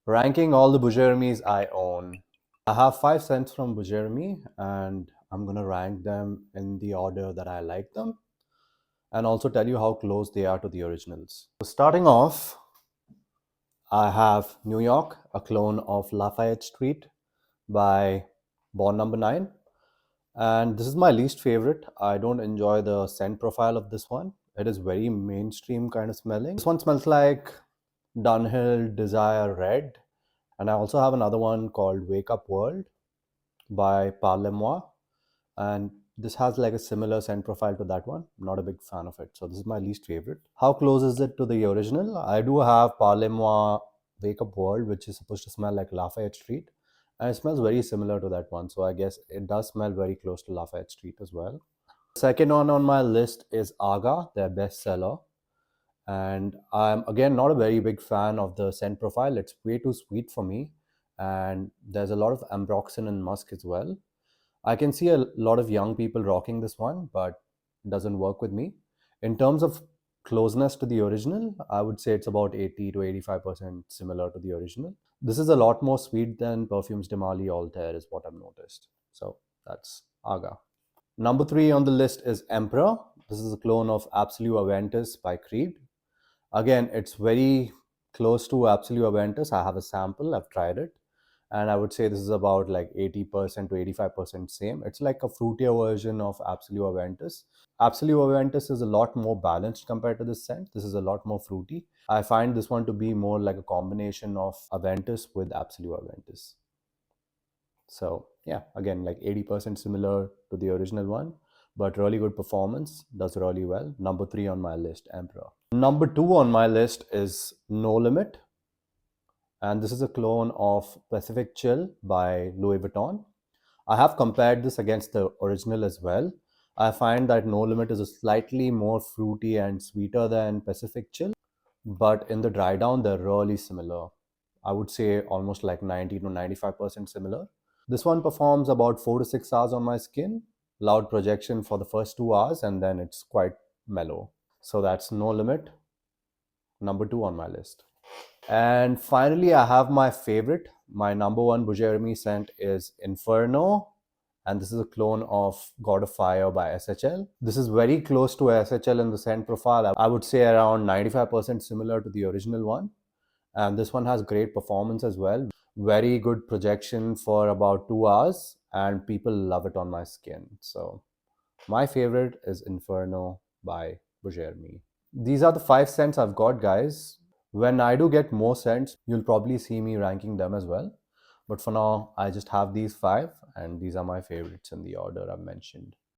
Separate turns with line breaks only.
Ranking all the Bujairamis I own. I have 5 scents from Bujairami and I'm gonna rank them in the order that I like them and also tell you how close they are to the originals. So starting off, I have New York, a clone of Lafayette Street by Bond Number 9. And this is my least favorite. I don't enjoy the scent profile of this one. It is very mainstream kind of smelling. This one smells like Dunhill Desire Red. And I also have another one called Wake Up World by Parle-moi. And this has like a similar scent profile to that one. I'm not a big fan of it. So this is my least favorite. How close is it to the original? I do have Parle-moi Wake Up World, which is supposed to smell like Lafayette Street. And it smells very similar to that one. So I guess it does smell very close to Lafayette Street as well. Second one on my list is Aga, their bestseller. And I'm again not a very big fan of the scent profile. It's way too sweet for me. And there's a lot of ambroxan and musk as well. I can see a lot of young people rocking this one, but it doesn't work with me. In terms of closeness to the original, I would say it's about 80 to 85% similar to the original. This is a lot more sweet than Perfumes de Mali Altair, is what I've noticed. So that's Aga. Number 3 on the list is Emperor. This is a clone of Absolute Aventus by Creed. Again, it's very close to Absolute Aventus. I have a sample, I've tried it. And I would say this is about like 80% to 85% same. It's like a fruitier version of Absolute Aventus. Absolute Aventus is a lot more balanced compared to this scent. This is a lot more fruity. I find this one to be more like a combination of Aventus with Absolute Aventus. So yeah, again, like 80% similar to the original one, but really good performance, does really well. Number 3 on my list, Emperor. Number 2 on my list is No Limit. And this is a clone of Pacific Chill by Louis Vuitton. I have compared this against the original as well. I find that No Limit is a slightly more fruity and sweeter than Pacific Chill, but in the dry down, they're really similar. I would say almost like 90 to 95% similar. This one performs about 4 to 6 hours on my skin, loud projection for the first 2 hours, and then it's quite mellow. So that's No Limit, number 2 on my list. And finally, I have my favorite. My number 1 Bujairami scent is Inferno. And this is a clone of God of Fire by SHL. This is very close to SHL in the scent profile. I would say around 95% similar to the original one. And this one has great performance as well. Very good projection for about 2 hours. And people love it on my skin. So my favorite is Inferno by Bujairami. These are the 5 scents I've got, guys. When I do get more scents, you'll probably see me ranking them as well. But for now, I just have these 5, and these are my favorites in the order I've mentioned.